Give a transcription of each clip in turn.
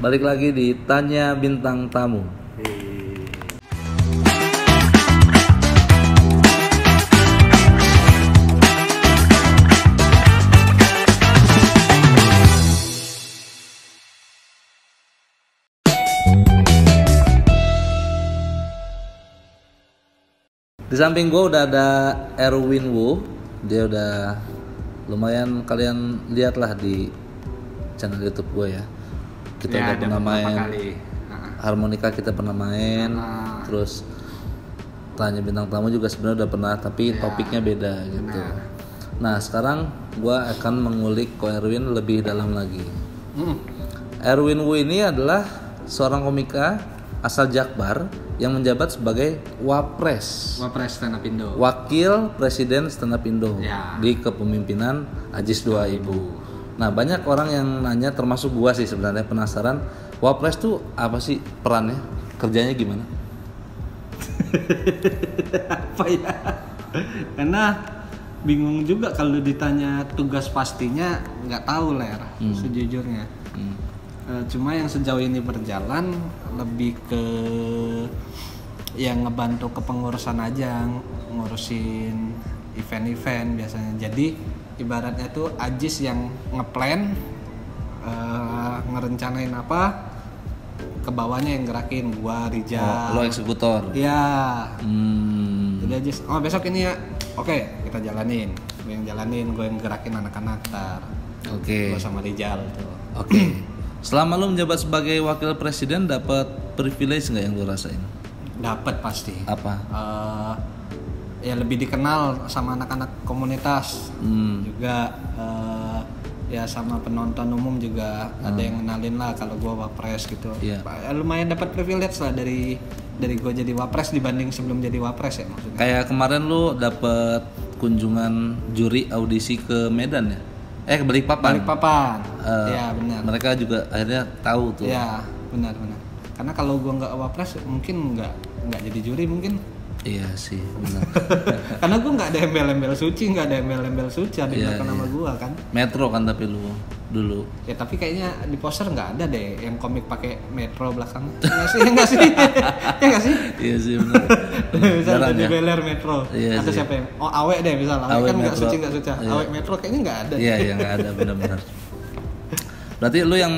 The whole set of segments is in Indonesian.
Balik lagi di Tanya Bintang Tamu. Di samping gue udah ada Erwin Wu. Dia udah lumayan, kalian lihatlah di channel YouTube gue ya. Kita udah pernah main harmonika, kita pernah main. Terus Tanya Bintang Tamu juga sebenarnya udah pernah, tapi topiknya beda gitu. Nah sekarang gue akan mengulik Ko Erwin lebih dalam lagi. Erwin Wu ini adalah seorang komika asal Jakbar yang menjabat sebagai Wapres Stand Up Indo, Wakil Presiden Stand Up Indo di kepemimpinan Ajis 2000. Nah banyak orang yang nanya, termasuk gua sih sebenarnya penasaran, Wapres tuh apa sih perannya, kerjanya gimana? Apa ya? Karena bingung juga kalau ditanya tugas pastinya, nggak tahu Ler, sejujurnya. Cuma yang sejauh ini berjalan lebih ke yang ngebantu kepengurusan aja, ngurusin event-event biasanya. Jadi ibaratnya tuh Ajis yang ngeplan, ngerencanain apa, ke bawahnya yang gerakin, gua Rijal. Lo eksekutor? Iya. Jadi Ajis, besok ini ya, oke kita jalanin. Gue yang jalanin, gue yang gerakin anak-anak ntar. Gue sama Rijal tuh. Selama lu menjabat sebagai wakil presiden, dapat privilege nggak yang lu rasain? Dapat pasti. Apa? Ya lebih dikenal sama anak-anak komunitas, juga ya sama penonton umum juga ada yang kenalin lah kalau gue wapres gitu. Lumayan dapat privilege lah dari gue jadi wapres dibanding sebelum jadi wapres ya maksudnya. Kayak kemarin lu dapat kunjungan juri audisi ke Medan ya? Ke Balikpapan. Ya benar. Mereka juga akhirnya tahu tuh. Ya benar. Karena kalau gue nggak wapres mungkin nggak jadi juri mungkin. Iya sih benar. Karena gue nggak ada embel-embel suci, ada di belakang nama gue kan. Metro kan tapi lu dulu. Ya tapi kayaknya di poster nggak ada deh yang komik pakai Metro belakang. Nggak sih? Iya sih benar. Misalnya di Beler Metro. Iya, atau siapa yang? Awek deh misalnya. Awek kan nggak suci. Iya. Awek Metro kayaknya nggak ada. Iya nggak ada benar. Berarti lu yang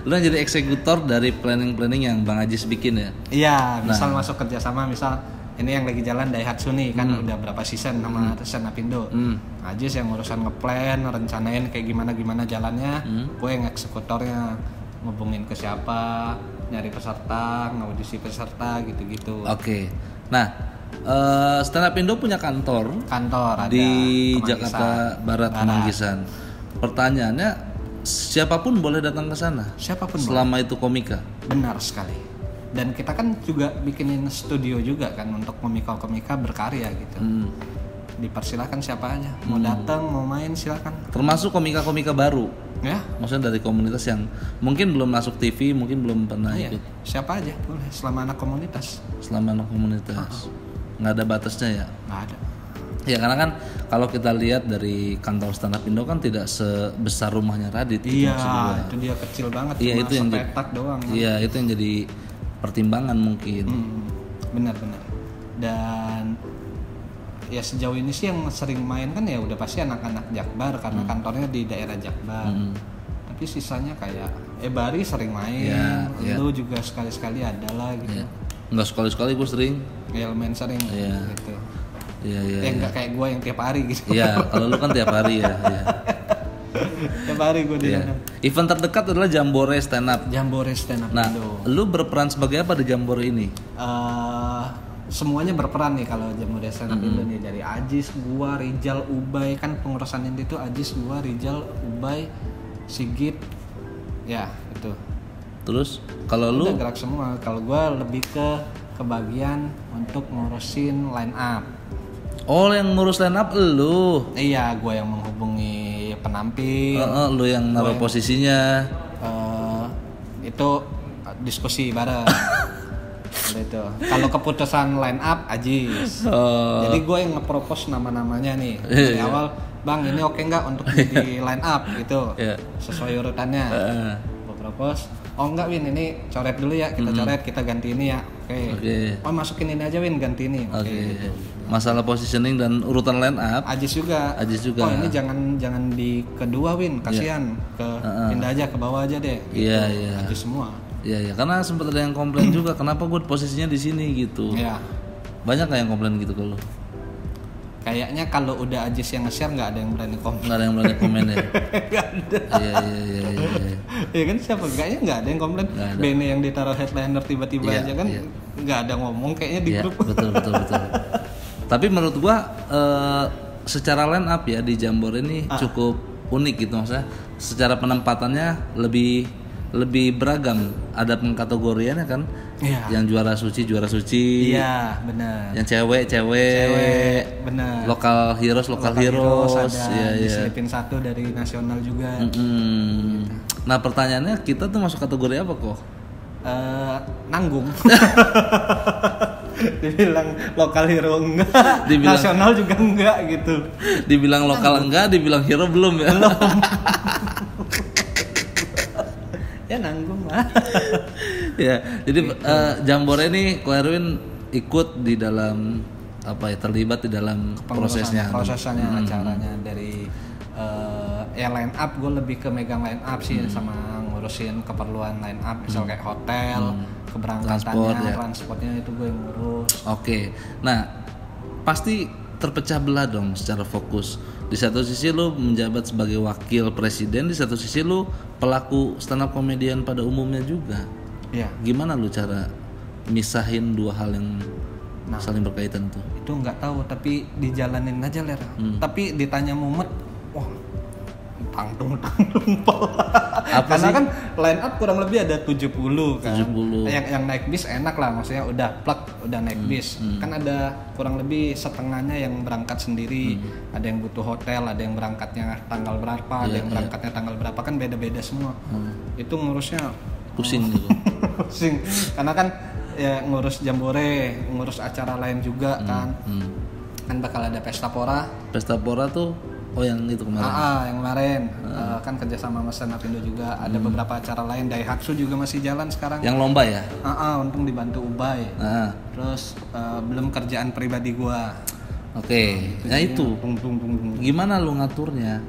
jadi eksekutor dari planning yang Bang Ajis bikin ya? Iya, misal masuk kerjasama, misal ini yang lagi jalan Daihatsu nih kan udah berapa season sama Stand Up Indo. Ajis yang urusan ngeplan, rencanain kayak gimana jalannya, gue yang eksekutornya, ngubungin ke siapa, nyari peserta, ngaudisi peserta gitu-gitu. Nah, Stand Up Indo punya kantor ada di Jakarta Barat, Manggisan. Pertanyaannya, siapapun boleh datang ke sana? Siapapun selama boleh. Itu komika? Benar sekali. Dan kita kan juga bikinin studio juga kan untuk komika berkarya gitu. Dipersilakan siapa aja, mau datang, mau main silakan. Termasuk komika baru? Ya. Maksudnya dari komunitas yang mungkin belum masuk TV, mungkin belum pernah ikut. Siapa aja boleh, selama anak komunitas. Nggak ada batasnya ya? Nggak ada. Ya karena kan kalau kita lihat dari kantor Stand Up Indo kan tidak sebesar rumahnya Radit. Iya, itu dia kecil banget. Iya, itu yang sepetak doang. Iya, itu yang jadi pertimbangan mungkin. Benar. Dan ya sejauh ini sih yang sering main kan ya udah pasti anak-anak Jakbar karena kantornya di daerah Jakbar. Tapi sisanya kayak Bari sering main, lu juga sekali-sekali ada lah gitu. Enggak sekali-sekali, gue sering. Ya lumayan sering gitu. Iya. Enggak kayak gue yang tiap hari gitu. Iya, kalau lu kan tiap hari ya. Tiap hari gue di sana. Event terdekat adalah Jambore Stand Up. Nah, lu berperan sebagai apa di Jambore ini? Semuanya berperan nih kalau Jambore Stand Up Indo nih, dari Ajis, gua, Rijal, Ubay, kan pengurusan inti itu Ajis, gua, Rijal, Ubay, Sigit. Ya, itu. Terus kalau lu gerak semua. Kalau gua lebih ke bagian untuk ngurusin line up. Yang ngurus line up lu? Iya, gue yang menghubungi penampil. Lu yang naruh posisinya. Itu diskusi bareng. Gitu. Kalau keputusan line up Ajis. Jadi gue yang nge-propose nama-namanya nih. Dari awal, Bang ini oke nggak untuk di line up gitu. Sesuai urutannya. Gue Terus oh enggak Win, ini coret dulu ya, kita coret, kita ganti ini ya. Oke. Oh masukin ini aja Win, ganti ini. Oke. Masalah positioning dan urutan line up Ajis juga. Oh ini jangan di kedua Win, kasihan. Pindah aja ke bawah aja deh. Iya, gitu. iya. Ajis semua. Iya, karena sempat ada yang komplain juga kenapa gue posisinya di sini gitu. Iya. Banyak nggak yang komplain gitu ke lo? Kayaknya kalau udah Ajis yang nge-share nggak ada yang berani komen. Nggak ada yang berani komen ya? Nggak ada. Iya. Ya kan siapa? Kayaknya nggak ada yang komplain. Bene yang ditaruh headliner tiba-tiba aja kan nggak ada ngomong kayaknya di grup. Betul. Tapi menurut gua secara line up ya di Jambore ini cukup unik gitu, maksudnya secara penempatannya lebih beragam. Ada pengkategoriannya kan. Iya. Yang juara suci. Iya, benar. Yang cewek, benar. Lokal heroes ada. Diselipin satu dari nasional juga. Gitu. Nah, pertanyaannya kita tuh masuk kategori apa kok? Nanggung. Dibilang lokal hero enggak, nasional juga enggak gitu. Dibilang lokal enggak, dibilang hero belum ya? Belum. Ya nanggung lah. Ya, jadi Jambore ini Ko Erwin ikut di dalam terlibat di dalam prosesnya acaranya dari line up. Gue lebih ke megang line up sih, sama ngurusin keperluan line up, misal kayak hotel, keberangkatannya, transportnya itu gue yang ngurus. Oke. Nah, pasti terpecah belah dong secara fokus. Di satu sisi lu menjabat sebagai wakil presiden, di satu sisi lu pelaku stand up komedian pada umumnya juga. Iya. Gimana lu cara misahin dua hal yang saling berkaitan tuh? Itu nggak tahu, tapi dijalanin aja Ler. Tapi ditanya mumet, wah tangtung karena sih? Kan line up kurang lebih ada 70 kan. 70. Yang naik bis enak lah, maksudnya udah naik bis. Kan ada kurang lebih setengahnya yang berangkat sendiri. Ada yang butuh hotel, ada yang berangkatnya tanggal berapa, ada yang berangkatnya tanggal berapa, kan beda-beda semua. Itu ngurusnya pusing gitu. Pusing. Karena kan ya ngurus Jambore, ngurus acara lain juga kan. Kan bakal ada Pesta Pora. Pesta Pora tuh yang itu kemarin. Yang kemarin kan kerjasama sama Stand Up Indo juga. Ada beberapa acara lain. Daihatsu juga masih jalan sekarang. Yang lomba ya? Untung dibantu Ubay. Terus belum kerjaan pribadi gua. Oke. Nah itu. Gimana lu ngaturnya?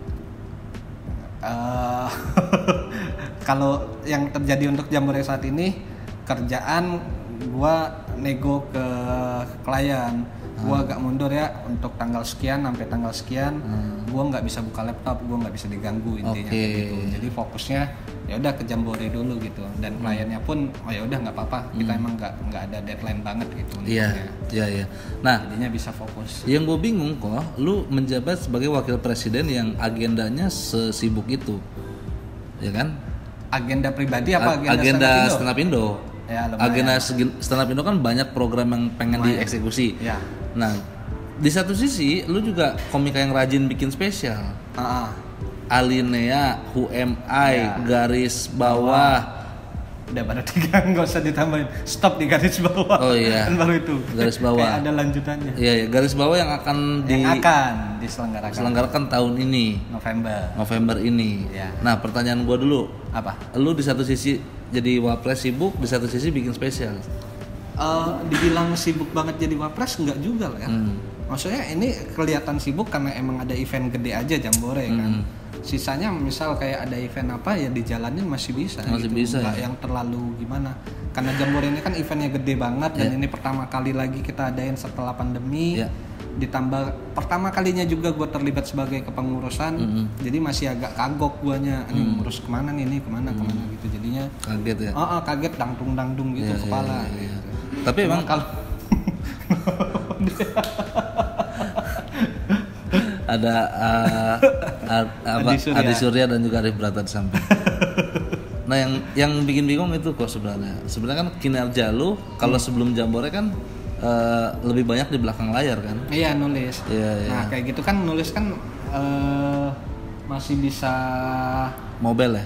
Kalau yang terjadi untuk Jambore saat ini, kerjaan gua nego ke klien. Gua agak mundur ya, untuk tanggal sekian sampai tanggal sekian gua nggak bisa buka laptop, gua nggak bisa diganggu intinya gitu. Jadi fokusnya ya udah ke Jambore dulu gitu, dan kliennya pun ya udah nggak apa-apa, kita emang nggak ada deadline banget gitu. Iya. Nah, jadinya bisa fokus. Yang gue bingung kok, lu menjabat sebagai wakil presiden yang agendanya sesibuk itu, ya kan? Agenda pribadi apa agenda Stand Up Indo? Ya, agenda Stand Up Indo kan banyak program yang pengen dieksekusi. Ya. Nah, di satu sisi lu juga komika yang rajin bikin spesial. Alinea, Who Am I, Garis Bawah. Udah pada 3, nggak usah ditambahin. Stop di Garis Bawah. Oh iya. Kan baru itu. Garis Bawah. Kayak ada lanjutannya. Iya, Garis Bawah yang akan diselenggarakan tahun ini. November ini. Ya. Nah, pertanyaan gua dulu. Apa? Lu di satu sisi jadi wapres sibuk, di satu sisi bikin spesial. Dibilang sibuk banget jadi wapres enggak juga lah ya. Maksudnya ini kelihatan sibuk karena emang ada event gede aja Jambore kan. Sisanya misal kayak ada event apa ya dijalanin masih bisa nggak yang terlalu gimana, karena Jambore ini kan eventnya gede banget dan ini pertama kali lagi kita adain setelah pandemi. Ditambah pertama kalinya juga gue terlibat sebagai kepengurusan, jadi masih agak kagok guanya, ini ngurus kemana nih, ini kemana gitu, jadinya kaget ya. Kaget dangdung gitu kepala. Gitu. Tapi emang kalau ada Adi Surya dan juga Arif Brata di samping. Nah, yang bikin bingung itu kok sebenarnya. Sebenarnya kan kinerja lu kalau sebelum Jambore kan lebih banyak di belakang layar kan? Iya, nulis. Nah, kayak gitu kan nulis kan masih bisa mobile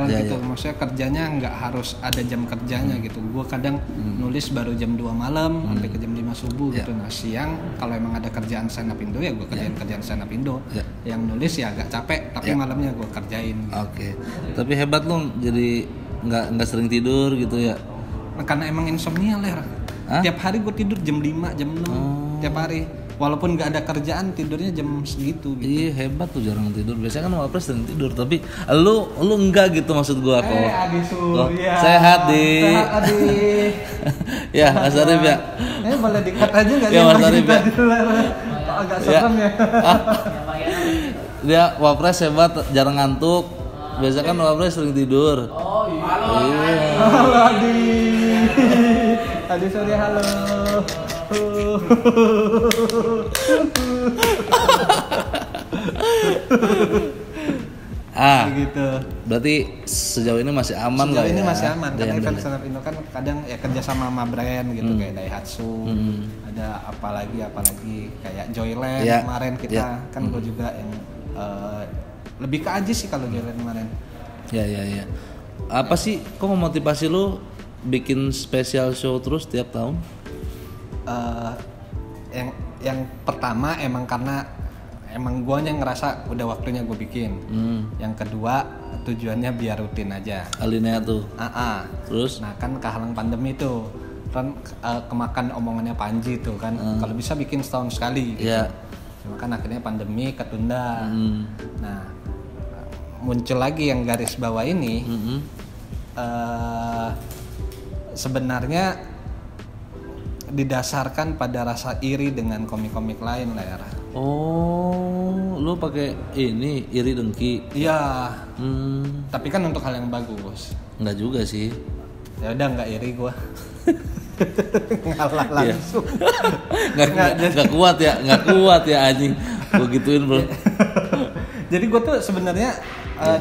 gitu. Maksudnya kerjanya nggak harus ada jam kerjanya gitu. Gua kadang nulis baru jam 2 malam sampai ke jam 5 subuh gitu. Nah, siang kalau emang ada kerjaan Stand Up Indo ya gua kerjain kerjaan Stand Up Indo. Yang nulis ya agak capek, tapi malamnya gua kerjain gitu. Oke. Tapi hebat lu jadi nggak sering tidur gitu ya? Nah, karena emang insomnia Ler. Tiap hari gue tidur jam 5, jam 6 tiap hari. Walaupun nggak ada kerjaan tidurnya jam segitu gitu. Iya hebat tuh, jarang tidur. Biasanya kan Wapres sering tidur, tapi lu enggak gitu maksud gua kok. Adi Surya. Sehat di. Sehat Adi. Ya Mas Arif ya. Boleh dikat aja nggak sih? Ya Mas Arif ya. Agak serem ya. Dia Wapres hebat, jarang ngantuk. Biasanya kan Wapres sering tidur. Oh iya. Halo Adi. Adi Surya halo. Gitu. Berarti sejauh ini masih aman lah ya. Sejauh ini masih aman karena event stand up Indo kan kadang ya kerja sama brand gitu kayak Daihatsu, ada apalagi kayak Joyland kemarin kita kan gue juga yang lebih ke aja sih kalau Joyland kemarin. Ya. Apa sih kok memotivasi lu bikin special show terus tiap tahun? Yang pertama emang karena emang gue yang ngerasa udah waktunya gue bikin. Yang kedua tujuannya biar rutin aja. Alinea tuh. Terus? Nah kan kehalang pandemi tuh kan kemakan omongannya Panji tuh kan kalau bisa bikin setahun sekali. Gitu. Yeah. Cuma kan akhirnya pandemi ketunda. Nah muncul lagi yang garis bawah ini. Sebenarnya didasarkan pada rasa iri dengan komik-komik lain lah ya. Oh, lu pakai ini iri dengki? Iya. Tapi kan untuk hal yang bagus. Enggak juga sih. Ya udah nggak iri gua. Ngalah langsung. Nggak kuat ya anjing. Gua gituin bro. Jadi gua tuh sebenarnya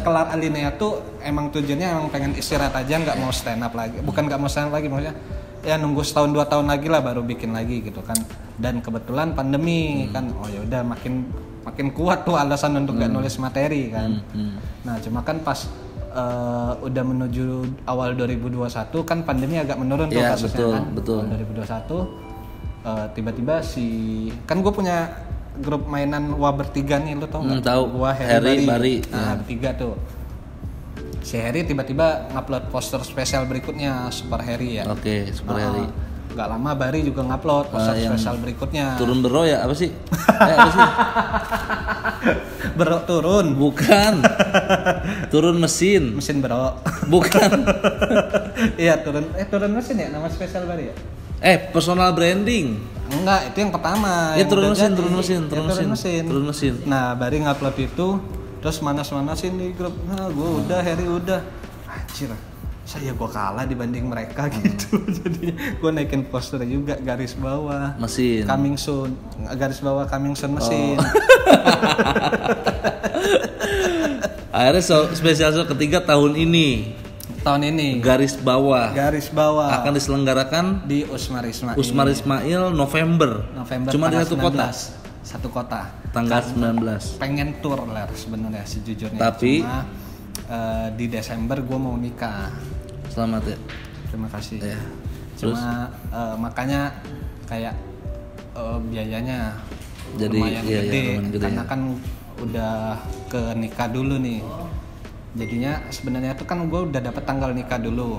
kelar Alinea tuh emang tujuannya emang pengen istirahat aja, nggak mau stand up lagi. Bukan nggak mau stand up lagi, maksudnya ya nunggu setahun 2 tahun lagi lah baru bikin lagi gitu kan. Dan kebetulan pandemi kan, oh ya udah makin kuat tuh alasan untuk nggak nulis materi kan. Nah cuma kan pas udah menuju awal 2021 kan pandemi agak menurun tuh kasusnya betul. Awal 2021 tiba-tiba kan gue punya grup mainan Wah bertiga nih, lu tau nggak? Tahu. Gua Harry Bari. Nah, bertiga tuh. Si Harry tiba-tiba ngupload poster spesial berikutnya Super Harry ya. Oke, Super Harry. Gak lama Bari juga ngupload poster spesial berikutnya. Turun bero ya apa sih? Apa sih? Bero turun. Bukan. Turun mesin. Mesin bero. Bukan. Iya turun mesin ya nama spesial Bari ya. Personal branding. Enggak, itu yang pertama. Ya turun mesin. Nah, Bari ngupload itu terus manas-manasin di grup. Nah, gue udah, Harry udah. Anjir, saya gue kalah dibanding mereka gitu. Jadinya gue naikin poster juga garis bawah mesin. Coming soon, garis bawah coming soon mesin. Akhirnya spesial show ketiga tahun ini. Garis bawah akan diselenggarakan di Usmar Ismail November. Cuma di satu kota tanggal 19. Pengen tour lah sebenarnya sejujurnya. Tapi cuma di Desember gue mau nikah. Selamat ya. Terima kasih. Ya. Cuma makanya kayak biayanya jadi lumayan gede karena ya. kan udah ke nikah dulu nih. Jadinya sebenarnya tuh kan gue udah dapet tanggal nikah dulu.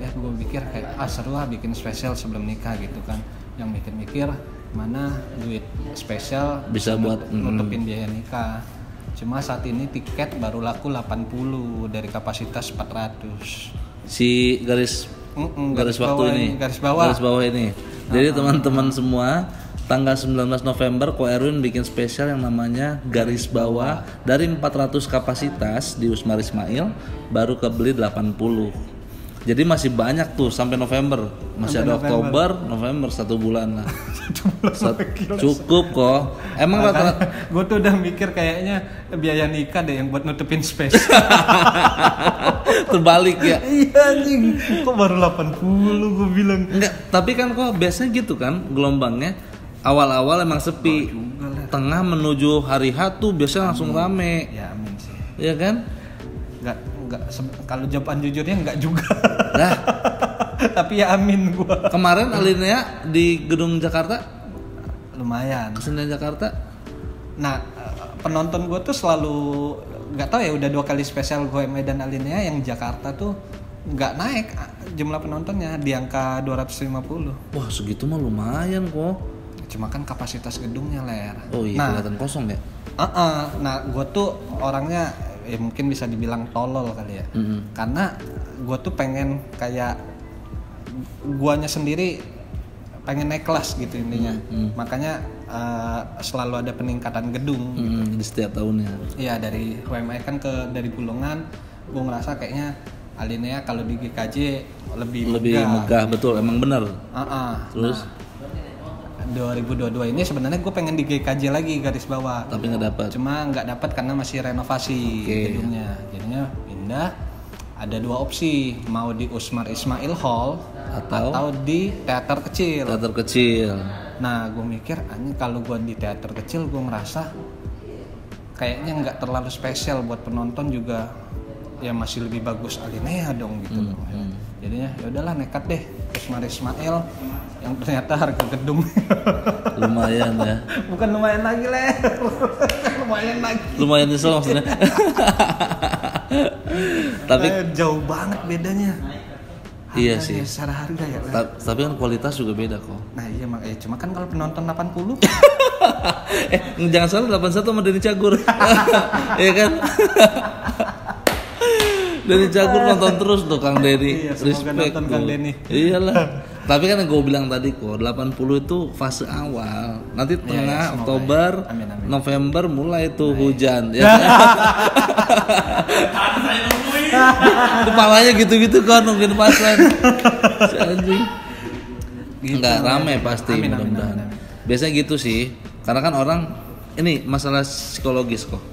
Ya gue pikir kayak seru lah bikin spesial sebelum nikah gitu kan. Yang mikir-mikir mana duit spesial bisa buat nutupin biaya nikah. Cuma saat ini tiket baru laku 80 dari kapasitas 400. Si garis waktu garis bawah ini. Jadi teman-teman semua tanggal 19 November Ko Erwin bikin spesial yang namanya Garis Bawah. Dari 400 kapasitas di Usmar Ismail baru kebeli 80. Jadi masih banyak tuh sampai November. Masih ada Oktober, November 1 bulan lah. Cukup kok. Emang rata-rata gue tuh udah mikir kayaknya biaya nikah deh yang buat nutupin spesial. Terbalik ya. Iya anjing. Kok baru 80 gue bilang. Enggak, tapi kan kok biasanya gitu kan gelombangnya. Awal-awal emang sepi, tengah menuju hari H tuh biasanya langsung rame. Ya amin sih. Iya kan? Enggak kalau jawaban jujurnya enggak juga. Lah, tapi ya amin gua. Kemarin Alinea di Gedung Jakarta lumayan. Kesenian Jakarta. Nah, penonton gua tuh selalu enggak tahu ya udah 2 kali spesial gue Medan Alinea yang Jakarta tuh nggak naik jumlah penontonnya di angka 250. Wah segitu mah lumayan kok. Cuma kan kapasitas gedungnya Ler. Oh iya, kelihatan kosong ya. Nah gue tuh orangnya ya mungkin bisa dibilang tolol kali ya. Karena gue tuh pengen kayak guanya sendiri pengen naik kelas gitu intinya. Makanya selalu ada peningkatan gedung gitu. Di setiap tahunnya. Iya, dari UMI kan dari Bulungan gue ngerasa kayaknya Alinea kalau di GKJ lebih megah, betul, emang benar. Terus 2022 ini sebenarnya gue pengen di GKJ lagi garis bawah. Tapi nggak dapat. Cuma nggak dapat karena masih renovasi gedungnya. Jadinya pindah. Ada 2 opsi, mau di Usmar Ismail Hall atau di teater kecil. Teater kecil. Nah, gue mikir, kalau gue di teater kecil, gue ngerasa kayaknya nggak terlalu spesial buat penonton juga. Ya masih lebih bagus Alinea dong gitu loh. Jadinya ya udahlah nekat deh Usmar Ismail yang ternyata harga gedung lumayan ya. Bukan lumayan lagi lumayan lagi. Lumayan nyesel maksudnya. Tapi jauh banget bedanya. Iya sih. Secara harga ya. Tapi kan kualitas juga beda kok. Nah iya makanya cuma kan kalau penonton 80. Jangan salah 81 sama Denny Cagur. Iya kan? Denny Cagur nonton terus tuh Kang Denny. Iya, respect nonton Kang Denny. Iyalah. Tapi kan yang gue bilang tadi kok 80 itu fase awal. Nanti tengah Oktober, amin. November mulai tuh hujan ya. Kepalanya gitu-gitu kan nungguin pasan. Si anjing. Enggak rame pasti mudah-mudahan. Biasanya gitu sih. Karena kan orang ini masalah psikologis kok.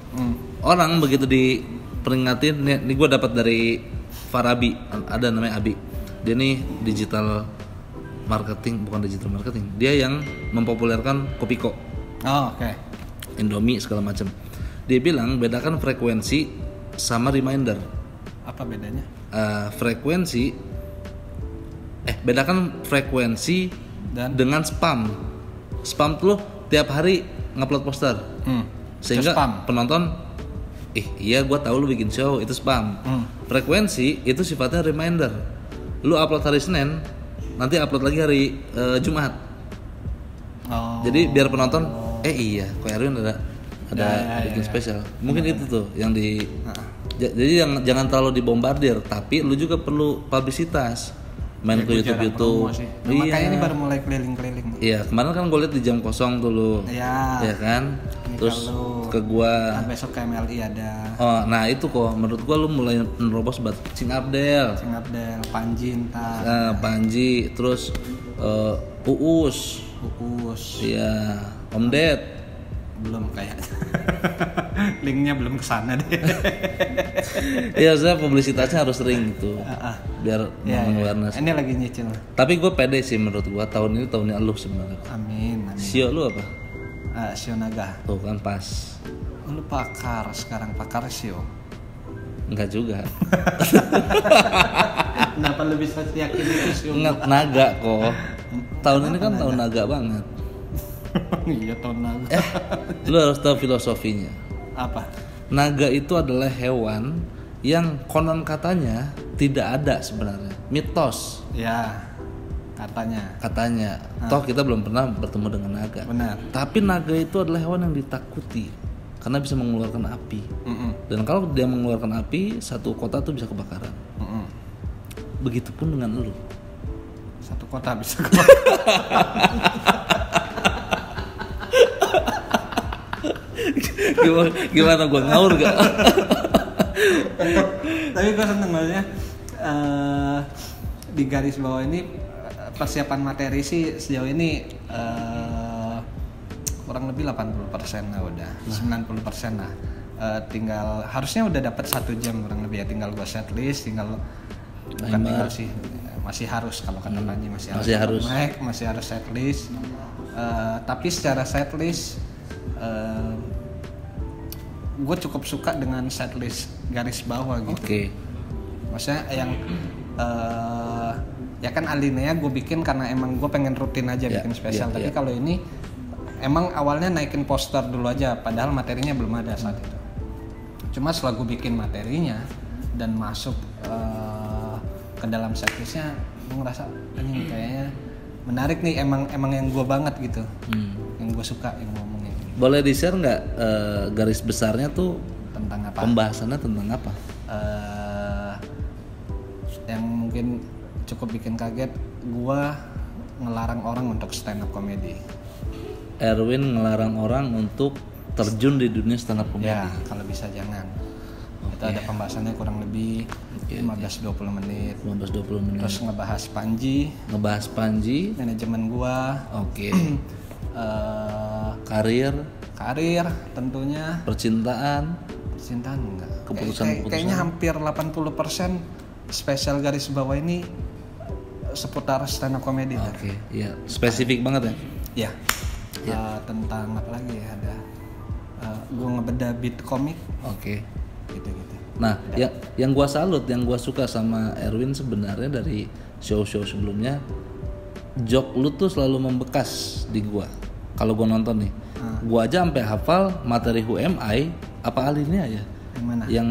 Orang begitu diperingatin, nih gue dapat dari Farabi, ada namanya Abi. Dia nih digital marketing, bukan digital marketing. Dia yang mempopulerkan Kopiko. Oh, oke. Indomie segala macam. Dia bilang bedakan frekuensi sama reminder. Apa bedanya? Bedakan frekuensi dengan spam. Spam tuh tiap hari ngupload poster. Sehingga penonton iya gue tahu lu bikin show, itu spam. Frekuensi itu sifatnya reminder. Lu upload hari Senin, nanti upload lagi hari Jumat. Jadi biar penonton iya kok Erwin ada bikin spesial. Mungkin itu tuh yang di jadi jangan terlalu dibombardir, tapi lu juga perlu publisitas. Main ke YouTube. Makanya ini baru mulai keliling-keliling. Iya, kemarin kan gue liat di jam kosong tuh lu. Iya kan? Ini terus ke gua. Besok ke MLI ada. Oh, nah itu kok menurut gua lu mulai menerobos buat Cing Abdel, Panji entar. Panji, terus Uus. Iya, Om Ded. Belum kayaknya. Linknya belum kesana deh. Iya, saya publisitasnya harus sering gitu. Biar awareness. Ini lagi nyicil. Tapi gue pede sih menurut gue tahun ini tahunnya lu sebenarnya. Amin. Sio lu apa? Sio Naga. Tuh kan pas. Lu pakar sekarang, pakar Sio. Enggak juga. Kenapa lu bisa yakin itu Sio? Naga kok. Tahun ini kan tahun naga banget. Iya tahun naga. Lu harus tahu filosofinya. Apa? Naga itu adalah hewan yang konon katanya tidak ada sebenarnya, mitos. Ya, katanya. Toh kita belum pernah bertemu dengan naga. Benar. Tapi naga itu adalah hewan yang ditakuti karena bisa mengeluarkan api. Dan kalau dia mengeluarkan api, satu kota tuh bisa kebakaran. Begitupun dengan lu. Satu kota bisa kebakaran. Gimana gue ngawur gak? Tapi gue seneng maksudnya di garis bawah ini persiapan materi sih sejauh ini kurang lebih 80% lah udah, 90% lah. Tinggal harusnya udah dapat 1 jam kurang lebih ya, tinggal gue setlist, tinggal sih masih harus kalau kata Panji masih harus setlist. Tapi secara setlist gue cukup suka dengan setlist garis bawah gitu. Oke. Maksudnya yang ya kan Alinea gue bikin karena emang gue pengen rutin aja bikin spesial. Tapi kalau ini emang awalnya naikin poster dulu aja, padahal materinya belum ada saat itu. Cuma setelah gue bikin materinya dan masuk ke dalam setlistnya gue ngerasa ini kayaknya menarik nih, emang yang gue banget gitu, yang gue suka yang ngomongin. Boleh di share nggak garis besarnya tuh Tentang apa? pembahasannya tentang apa? Yang mungkin cukup bikin kaget, gue ngelarang orang untuk stand up comedy. Erwin ngelarang orang untuk terjun di dunia stand up comedy. Ya kalau bisa jangan. Itu ada pembahasannya kurang lebih 15-20 menit. 15-20 menit. Terus ngebahas Panji, manajemen gua. Oke. Karir tentunya. Percintaan Enggak. Keputusan. Kayaknya hampir 80% spesial garis bawah ini seputar stand up comedy. Oke, iya. Spesifik banget ya? Iya. Tentang apa lagi ya, ada gua ngebedah beat komik. Oke. Gitu. Nah, yang gua salut, yang gua suka sama Erwin sebenarnya dari show-show sebelumnya, joke lu tuh selalu membekas di gua. Kalau gua nonton nih, gua aja sampai hafal materi Who Am I, apa Alinea ya? Yang mana? Yang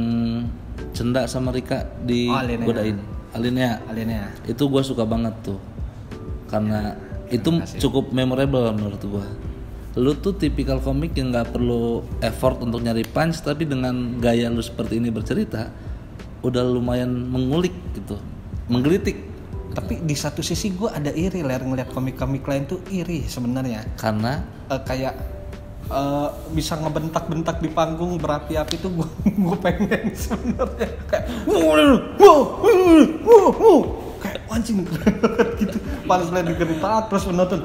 Cendak sama Rika di Godain. Alinea. Itu gua suka banget tuh. Karena itu cukup memorable menurut gua. Lu tuh tipikal komik yang nggak perlu effort untuk nyari punch, tapi dengan gaya lu seperti ini bercerita udah lumayan mengulik gitu, menggelitik. Tapi di satu sisi gue ada iri ngeliat komik-komik lain tuh iri sebenarnya. Karena kayak bisa ngebentak-bentak di panggung berapi-api tuh gue pengen sebenarnya kayak kayak anjing gitu. Pas lagi gentak terus penonton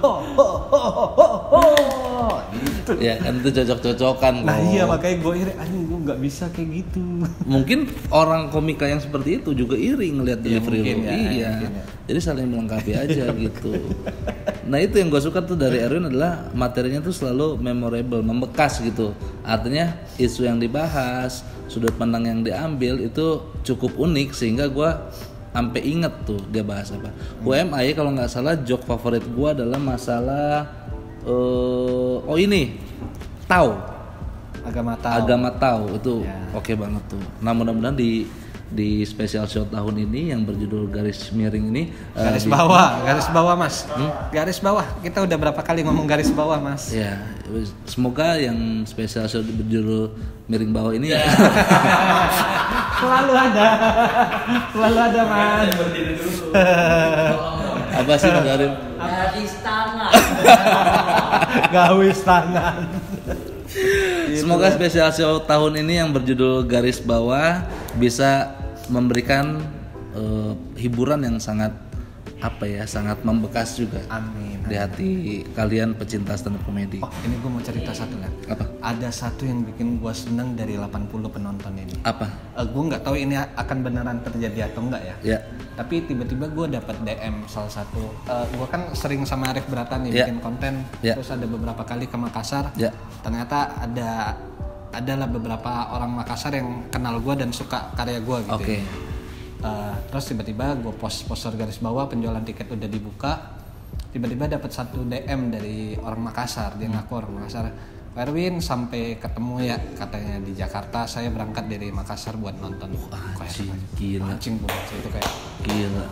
gitu. Ya kan itu cocok-cocokan. Nah iya makanya gue iri, anjing gue nggak bisa kayak gitu. Mungkin orang komika yang seperti itu juga iri ngelihat delivery lu. Ya, iya. Jadi saling melengkapi aja gitu. Nah itu yang gue suka tuh dari Erwin adalah materinya tuh selalu memorable, membekas gitu. Artinya isu yang dibahas, sudut pandang yang diambil itu cukup unik sehingga gue sampai inget tuh dia bahas apa. UMI kalau nggak salah joke favorit gue adalah masalah ini agama tahu itu oke banget tuh. Nah mudah-mudahan di special show tahun ini yang berjudul garis miring ini garis bawah mas. Garis bawah kita udah berapa kali ngomong garis bawah mas ya, semoga yang special show berjudul miring bawah ini selalu ada mas. Apa sih Mas Arif? Gawis tangan. Semoga spesial show tahun ini yang berjudul garis bawah bisa memberikan hiburan yang sangat sangat membekas juga. Amin. Di hati kalian pecinta stand up comedy. Oh, ini gue mau cerita satu lah. Apa? Ada satu yang bikin gue seneng dari 80 penonton ini. Apa? Gue nggak tahu ini akan beneran terjadi atau enggak ya. Ya. Tapi tiba-tiba gue dapat DM salah satu. Gue kan sering sama Arif Beratan nih bikin konten. Terus ada beberapa kali ke Makassar. Ternyata adalah beberapa orang Makassar yang kenal gue dan suka karya gue gitu. Oke. Terus tiba-tiba gue poster garis bawah, penjualan tiket udah dibuka. Tiba-tiba dapat satu DM dari orang Makassar. Dia ngaku orang Makassar. Pak Erwin sampai ketemu ya katanya di Jakarta. Saya berangkat dari Makassar buat nonton. Gila. Anjing gue baca itu kayak gila.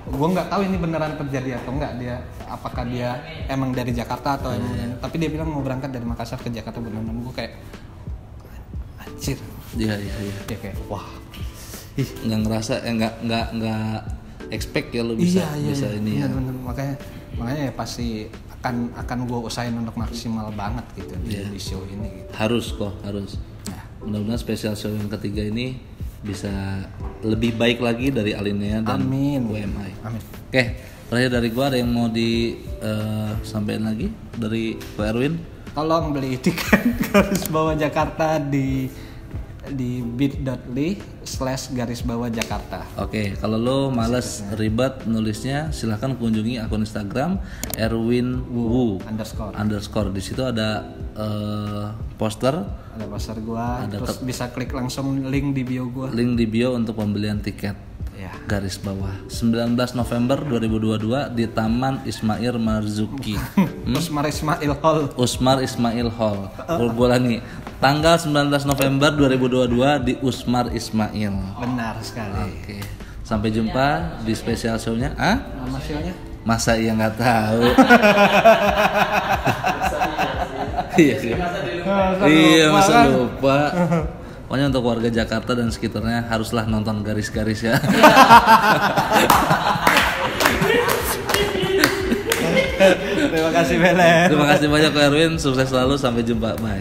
Gue nggak tahu ini beneran terjadi atau enggak, apakah dia emang dari Jakarta atau tapi dia bilang mau berangkat dari Makassar ke Jakarta buat nonton. Gue kayak anjir. Iya. Dia kayak wah. Nggak ngerasa nggak expect ya lo bisa ini ya. Bener. Makanya ya pasti akan gue usahain untuk maksimal banget gitu di show ini gitu. Harus. Nah. Mudah-mudahan spesial show yang ketiga ini bisa lebih baik lagi dari Alinea dan UMI. Amin. Oke, terakhir dari gua ada yang mau disampaikan lagi dari Pak Erwin? Tolong beli tiket garis bawah Jakarta di bit.ly/garisbawah-Jakarta. Oke, kalau lo males ribet nulisnya, silahkan kunjungi akun Instagram @erwinwu_. Di situ ada poster. Ada poster gua. Terus bisa klik langsung link di bio gua. Link di bio untuk pembelian tiket. Garis bawah 19 November 2022 di Taman Ismail Marzuki. Usmar Ismail Hall. Gue lagi tanggal 19 November 2022 di Usmar Ismail. Benar sekali. Oke. Sampai jumpa di spesial show-nya. Nama show-nya? Masa iya nggak tahu. Iya sih. Iya, masa lupa. Pokoknya untuk warga Jakarta dan sekitarnya haruslah nonton Garis-Garis ya. Terima kasih Belen. Terima kasih banyak Ko Erwin, sukses selalu, sampai jumpa, bye.